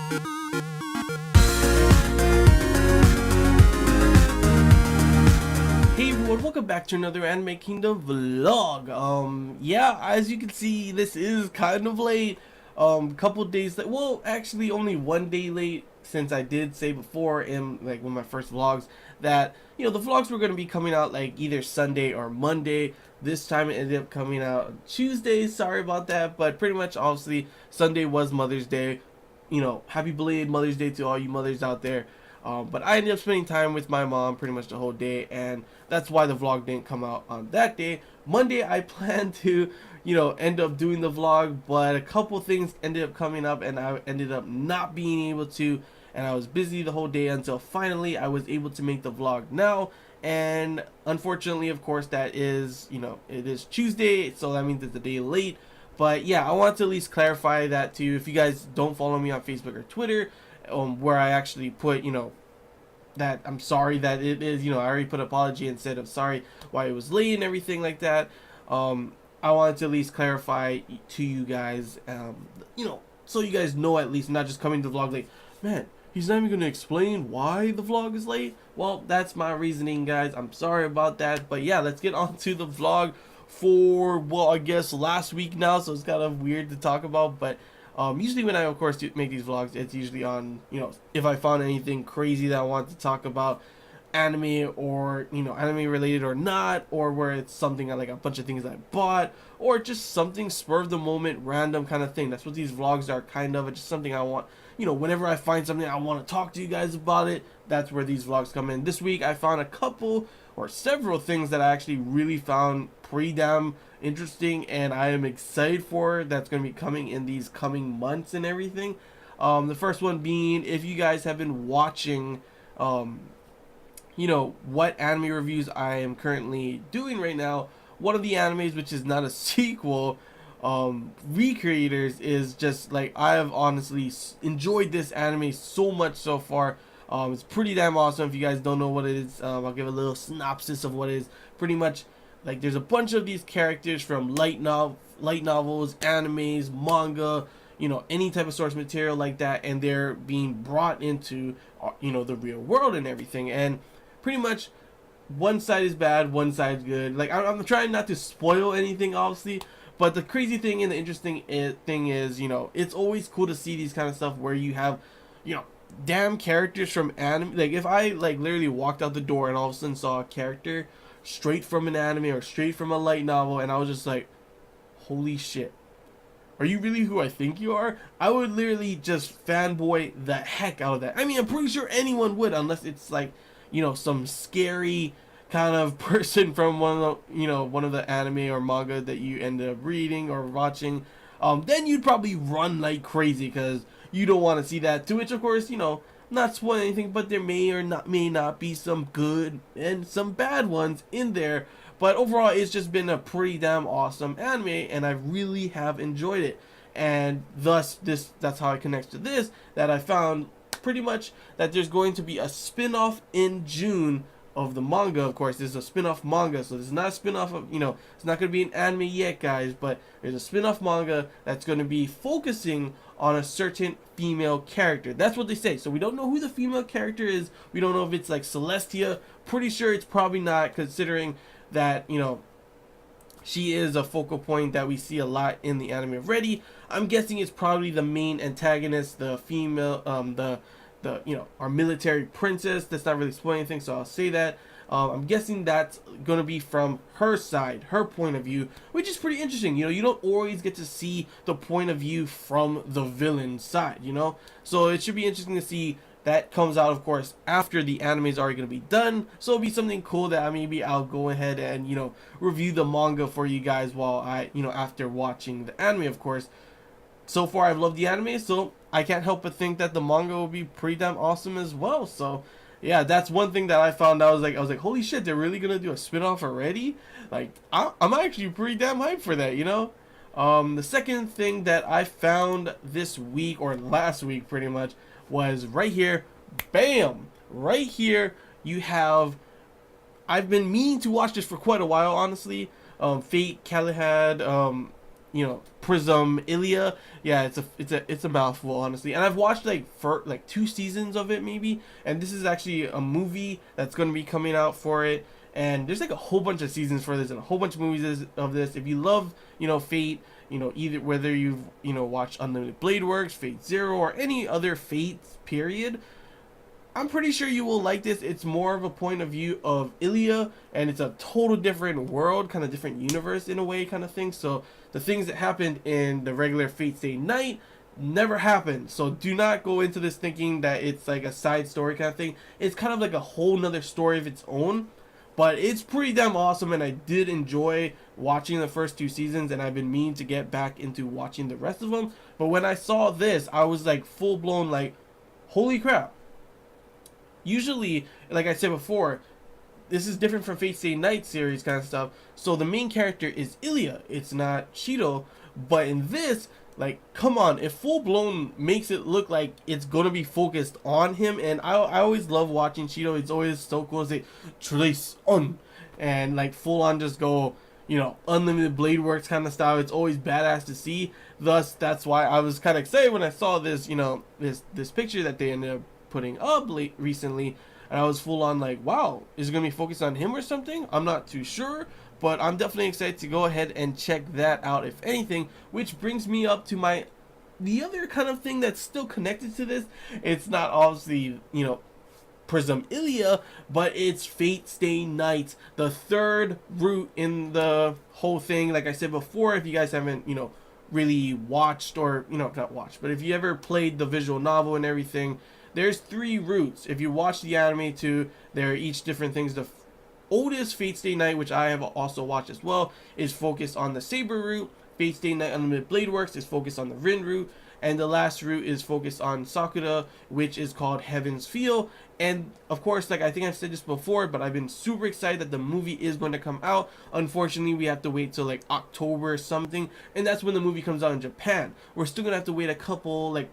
Hey everyone, welcome back to another Anime Kingdom vlog. Yeah, as you can see, this is kind of late. Couple days late. Well, actually, only one day late, since I did say before in like one of my first vlogs that the vlogs were gonna be coming out like either Sunday or Monday. This time it ended up coming out Tuesday. Sorry about that, but pretty much obviously Sunday was Mother's Day. Happy belated Mother's Day to all you mothers out there. But I ended up spending time with my mom pretty much the whole day, and that's why the vlog didn't come out on that day. Monday, I planned to, end up doing the vlog, but a couple things ended up coming up, and I ended up not being able to, and I was busy the whole day until finally I was able to make the vlog now. And unfortunately, of course, that is, it is Tuesday, so that means it's a day late. But yeah, I want to at least clarify that to you. If you guys don't follow me on Facebook or Twitter, where I actually put, that I'm sorry that it is, I already put apology instead of sorry why it was late and everything like that. I wanted to at least clarify to you guys, so you guys know at least, not just coming to the vlog like, man, he's not even going to explain why the vlog is late. Well, that's my reasoning, guys. I'm sorry about that. But yeah, let's get on to the vlog for, well, I guess last week now, so it's kind of weird to talk about, but usually when I, of course, make these vlogs, it's usually on, if I found anything crazy that I want to talk about, anime or, anime related or not, or where it's something like a bunch of things I bought, or just something spur of the moment, random kind of thing. That's what these vlogs are, kind of. It's just something I want, whenever I find something I want to talk to you guys about it, that's where these vlogs come in. This week I found a couple or several things that I actually really found pretty damn interesting, and I am excited for that's going to be coming in these coming months and everything. The first one being, if you guys have been watching what anime reviews I am currently doing right now, one of the animes, which is not a sequel, Recreators, is just like, I have honestly enjoyed this anime so much so far. It's pretty damn awesome. If you guys don't know what it is, I'll give a little synopsis of what it is. Pretty much, like, there's a bunch of these characters from light novels, animes, manga, any type of source material like that, and they're being brought into, the real world and everything. And pretty much, one side is bad, one side's good. Like, I'm trying not to spoil anything, obviously, but the crazy thing and the interesting thing is, it's always cool to see these kind of stuff where you have, damn characters from anime. Like, if I literally walked out the door and all of a sudden saw a character straight from an anime or straight from a light novel, and I was just like, holy shit, are you really who I think you are? I would literally just fanboy the heck out of that. I mean, I'm pretty sure anyone would, unless it's like, some scary kind of person from one of the anime or manga that you end up reading or watching. Then you'd probably run like crazy because you don't want to see that. To which, of course, not spoil anything, but there may not be some good and some bad ones in there. But overall, it's just been a pretty damn awesome anime, and I really have enjoyed it. And thus, that's how it connects to this, that I found pretty much that there's going to be a spin-off in June of the manga. Of course, this is a spin-off manga, so this is not a spin-off of, it's not going to be an anime yet, guys, but there's a spin-off manga that's going to be focusing on a certain female character. That's what they say. So we don't know who the female character is. We don't know if it's like Celestia. Pretty sure it's probably not, considering that, she is a focal point that we see a lot in the anime already. I'm guessing it's probably the main antagonist, the female, our military princess. That's not really spoiling anything, so I'll say that. I'm guessing that's going to be from her side, her point of view, which is pretty interesting. You don't always get to see the point of view from the villain side, So it should be interesting to see. That comes out, of course, after the anime is already going to be done. So it'll be something cool that maybe I'll go ahead and, review the manga for you guys while I, after watching the anime, of course. So far, I've loved the anime, so I can't help but think that the manga will be pretty damn awesome as well. So, yeah, that's one thing that I found. I was like, holy shit, they're really going to do a spin-off already? Like, I'm actually pretty damn hyped for that, The second thing that I found this week, or last week pretty much, was right here. Bam! Right here you have, I've been meaning to watch this for quite a while, honestly. Fate, Kaleid, Prism Illya. Yeah, it's a mouthful, honestly. And I've watched like for like 2 seasons of it maybe, and this is actually a movie that's going to be coming out for it. And there's like a whole bunch of seasons for this and a whole bunch of movies of this. If you love, Fate, either whether you've, watched Unlimited Blade Works, Fate Zero, or any other Fate period, I'm pretty sure you will like this. It's more of a point of view of Illya, and it's a total different world, kind of different universe in a way, kind of thing. So the things that happened in the regular Fate Stay Night never happened. So do not go into this thinking that it's like a side story kind of thing. It's kind of like a whole nother story of its own. But it's pretty damn awesome, and I did enjoy watching the first 2 seasons, and I've been meaning to get back into watching the rest of them. But when I saw this, I was like full blown like, holy crap. Usually, like I said before, this is different from Fate Stay Night series kind of stuff. So the main character is Illya. It's not Shido. But in this, like, come on, if full blown makes it look like it's gonna be focused on him. And I always love watching Shido. It's always so cool to say trace on, and like full on just go, Unlimited Blade Works kind of style. It's always badass to see. Thus, that's why I was kind of excited when I saw this, this picture that they ended up putting up recently, and I was full on like, wow, is it gonna be focused on him or something? I'm not too sure, but I'm definitely excited to go ahead and check that out, if anything. Which brings me up to the other kind of thing that's still connected to this. It's not obviously, Prism Illya, but it's Fate Stay Night, the third route in the whole thing. Like I said before, if you guys haven't, really watched, or, not watched, but if you ever played the visual novel and everything, there's 3 routes. If you watch the anime too, they're each different things. The oldest Fate Stay Night, which I have also watched as well, is focused on the Saber route. Fate Stay Night Unlimited Blade Works is focused on the Rin route. And the last route is focused on Sakura, which is called Heaven's Feel. And of course, like I think I've said this before, but I've been super excited that the movie is going to come out. Unfortunately, we have to wait till like October or something, and that's when the movie comes out in Japan. We're still gonna have to wait a couple, like,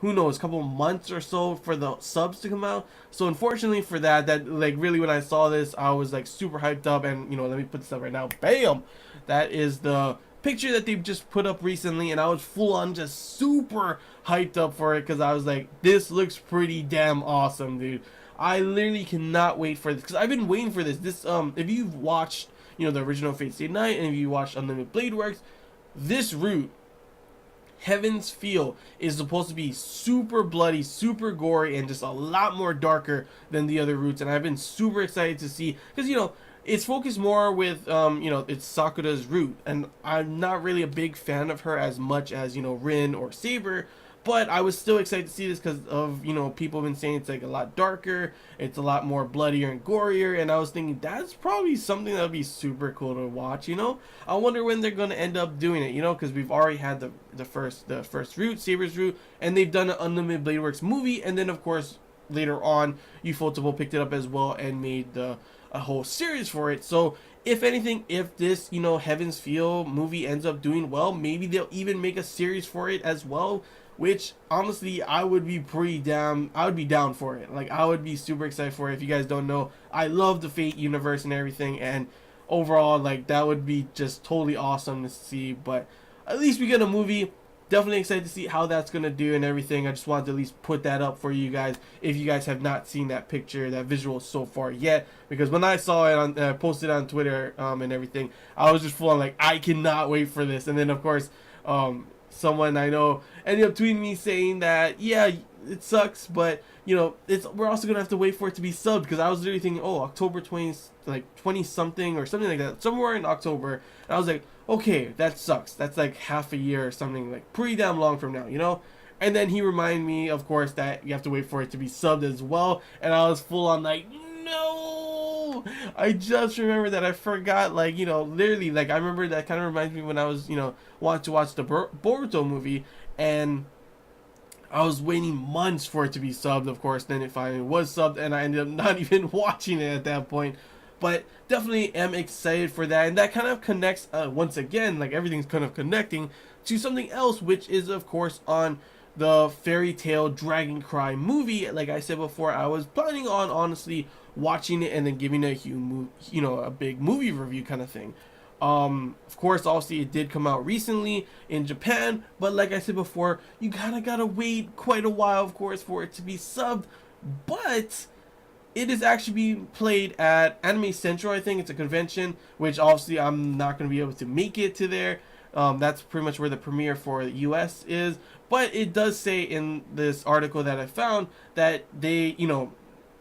who knows, couple months or so for the subs to come out. So unfortunately for that like really when I saw this, I was like super hyped up. And let me put this up right now. Bam! That is the picture that they've just put up recently, and I was full on just super hyped up for it, because I was like, this looks pretty damn awesome, dude. I literally cannot wait for this, because I've been waiting for this. If you've watched the original Fate Stay Night, and if you watched Unlimited Blade Works, this route, Heaven's Feel, is supposed to be super bloody, super gory, and just a lot more darker than the other routes. And I've been super excited to see, because it's focused more with it's Sakura's route, and I'm not really a big fan of her as much as Rin or Saber. But I was still excited to see this because of, people have been saying it's like a lot darker, it's a lot more bloodier and gorier, and I was thinking that's probably something that would be super cool to watch, I wonder when they're going to end up doing it, because we've already had the first route, Saber's route, and they've done an Unlimited Blade Works movie, and then of course later on Ufotable picked it up as well and made a whole series for it. So if anything, if this Heaven's Feel movie ends up doing well, maybe they'll even make a series for it as well. Which honestly, I would be down for it. Like, I would be super excited for it. If you guys don't know, I love the Fate universe and everything, and overall, like, that would be just totally awesome to see. But at least we get a movie. Definitely excited to see how that's gonna do and everything. I just wanted to at least put that up for you guys if you guys have not seen that picture, that visual so far yet. Because when I saw it I posted on Twitter and everything, I was just full on like, I cannot wait for this. And then of course, someone I know ended up tweeting me saying that, yeah, it sucks, but we're also gonna have to wait for it to be subbed, because I was literally thinking, oh, October 20 something or something like that, somewhere in October, and I was like, okay, that sucks. That's like half a year or something, like pretty damn long from now, And then he reminded me, of course, that you have to wait for it to be subbed as well, and I was full on like, no, I just remember that. I forgot, like, literally, like, I remember that kind of reminds me when I was, wanting to watch the Boruto movie, and I was waiting months for it to be subbed, of course. Then it finally was subbed, and I ended up not even watching it at that point. But definitely am excited for that, and that kind of connects, once again, like, everything's kind of connecting to something else, which is, of course, on the Fairy Tail Dragon Cry movie. Like I said before, I was planning on honestly watching it and then giving it a huge, a big movie review kind of thing. Of course, obviously it did come out recently in Japan, but like I said before, you gotta wait quite a while, of course, for it to be subbed. But it is actually being played at Anime Central. I think it's a convention, which obviously I'm not going to be able to make it to there. That's pretty much where the premiere for the US is. But it does say in this article that I found that they,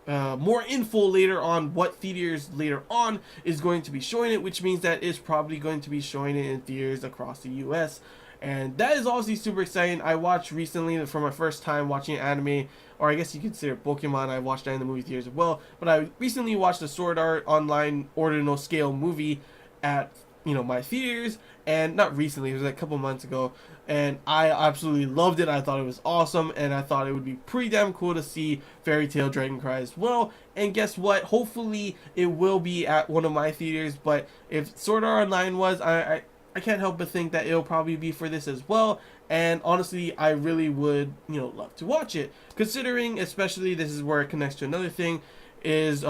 more info later on what theaters later on is going to be showing it, which means that it's probably going to be showing it in theaters across the US. And that is obviously super exciting. I watched recently for my first time watching anime, or I guess you could consider Pokemon. I watched that in the movie theaters as well. But I recently watched the Sword Art Online Order No Scale movie at my theaters, and not recently, it was like a couple months ago, and I absolutely loved it. I thought it was awesome, and I thought it would be pretty damn cool to see Fairy Tail Dragon Cry as well. And guess what? Hopefully it will be at one of my theaters, but if Sword Art Online was, I can't help but think that it'll probably be for this as well. And honestly, I really would, love to watch it. Considering, especially, this is where it connects to another thing, is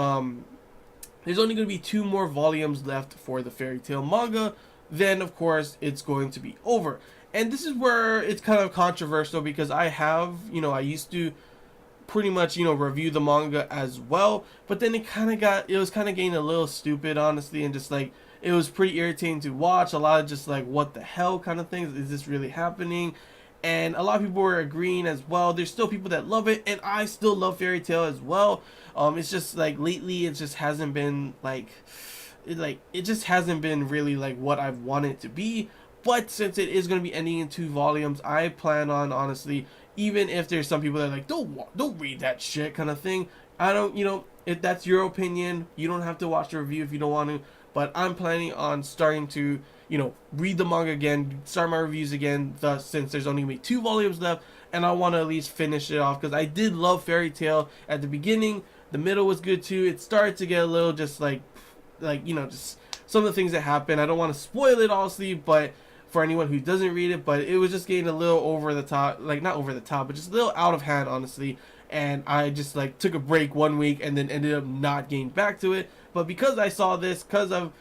there's only going to be 2 more volumes left for the Fairy Tail manga. Then, of course, it's going to be over. And this is where it's kind of controversial, because I have, I used to pretty much, review the manga as well. But then it was kind of getting a little stupid, honestly, and just like, it was pretty irritating to watch. A lot of just like, what the hell kind of things. Is this really happening? And a lot of people were agreeing as well. There's still people that love it, and I still love Fairy Tail as well. It's just like lately it just hasn't been it just hasn't been really like what I've wanted it to be. But since it is going to be ending in 2 volumes, I plan on, honestly, even if there's some people that are like, don't read that shit kind of thing. I don't, if that's your opinion, you don't have to watch the review if you don't want to. But I'm planning on starting to, read the manga again, start my reviews again, thus, since there's only going to be 2 volumes left, and I want to at least finish it off, because I did love Fairy Tail at the beginning. The middle was good too. It started to get a little just just some of the things that happen. I don't want to spoil it, honestly, but for anyone who doesn't read it, but it was just getting a little over the top, not over the top, but just a little out of hand, honestly. And I just took a break 1 week and then ended up not getting back to it. But because I saw this, because of,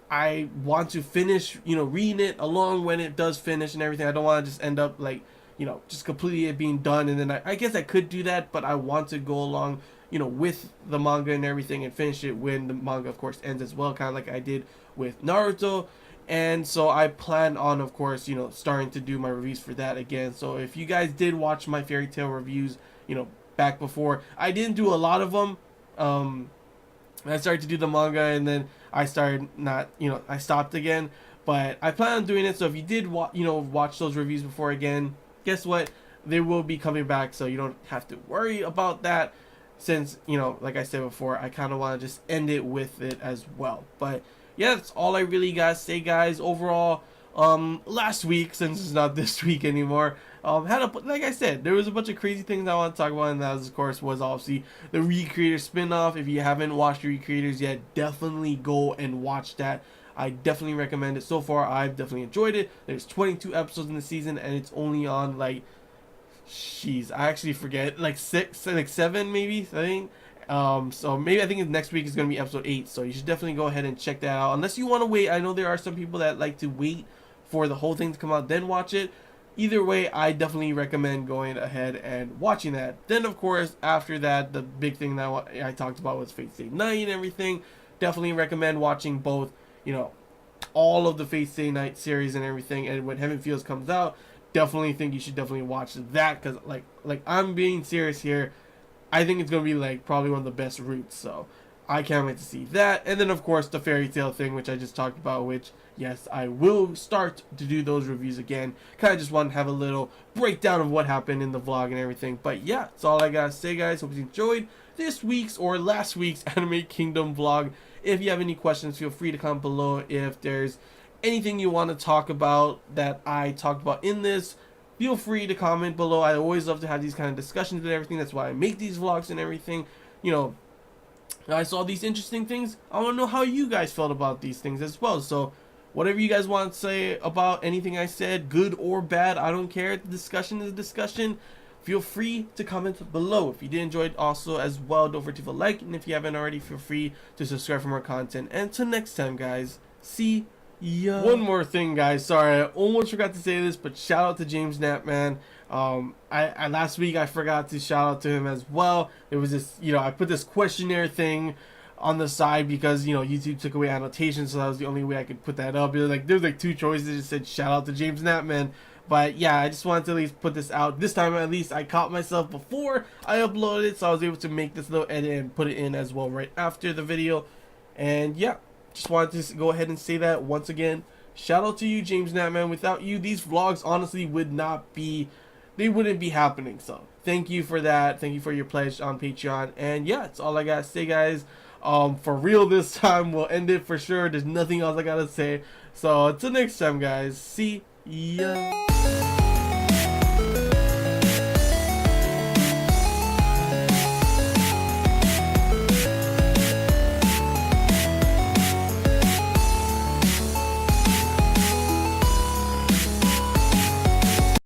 I want to finish, reading it along when it does finish and everything. I don't want to just end up just completely it being done. And then I guess I could do that, but I want to go along, with the manga and everything and finish it when the manga, of course, ends as well, kind of like I did with Naruto. And so I plan on, of course, starting to do my reviews for that again. So if you guys did watch my Fairy Tail reviews, back before, I didn't do a lot of them. I started to do the manga, and then I started I stopped again. But I plan on doing it. So if you did watch those reviews before again, guess what? They will be coming back, so you don't have to worry about that. Since, like I said before, I kind of want to just end it with it as well. But yeah, that's all I really got to say, guys. Overall, last week, since it's not this week anymore, like I said, there was a bunch of crazy things I want to talk about, and that, of course, was obviously the Recreator spinoff. If you haven't watched Recreators yet, definitely go and watch that. I definitely recommend it. So far, I've definitely enjoyed it. There's 22 episodes in the season, and it's only on I actually forget, 7 maybe, I think. So maybe I think next week is going to be episode 8, so you should definitely go ahead and check that out. Unless you want to wait, I know there are some people that like to wait for the whole thing to come out, then watch it. Either way, I definitely recommend going ahead and watching that. Then, of course, after that, the big thing that I talked about was Fate Stay Night and everything. Definitely recommend watching both, all of the Fate Stay Night series and everything. And when Heaven Feels comes out, definitely think you should definitely watch that, because like I'm being serious here. I think it's gonna be probably one of the best routes, so I can't wait to see that. And then, of course, the Fairy Tail thing, which I just talked about, which yes, I will start to do those reviews again. Kind of just want to have a little breakdown of what happened in the vlog and everything. But yeah, that's all I gotta say, guys. Hope you enjoyed this week's or last week's Anime Kingdom vlog. If you have any questions, feel free to comment below. If there's anything you want to talk about that I talked about in this, feel free to comment below. I always love to have these kind of discussions and everything. That's why I make these vlogs and everything. I saw these interesting things. I want to know how you guys felt about these things as well. So whatever you guys want to say about anything I said, good or bad, I don't care. The discussion is a discussion. Feel free to comment below. If you did enjoy it also as well, don't forget to like. And if you haven't already, feel free to subscribe for more content. And until next time, guys, see Yeah. One more thing, guys. Sorry, I almost forgot to say this, but shout out to James Knapp, man. I last week I forgot to shout out to him as well. There was this, I put this questionnaire thing on the side because YouTube took away annotations, so that was the only way I could put that up. There's like two choices. It just said shout out to James Knapp, man. But yeah, I just wanted to at least put this out. This time at least I caught myself before I uploaded it, so I was able to make this little edit and put it in as well right after the video. And yeah, just wanted to go ahead and say that once again. Shout out to you, James Knapp, man. Without you, these vlogs honestly wouldn't be happening. So thank you for that. Thank you for your pledge on Patreon. And yeah, that's all I gotta say, guys. For real this time, we'll end it for sure. There's nothing else I gotta say. So until next time, guys. See ya.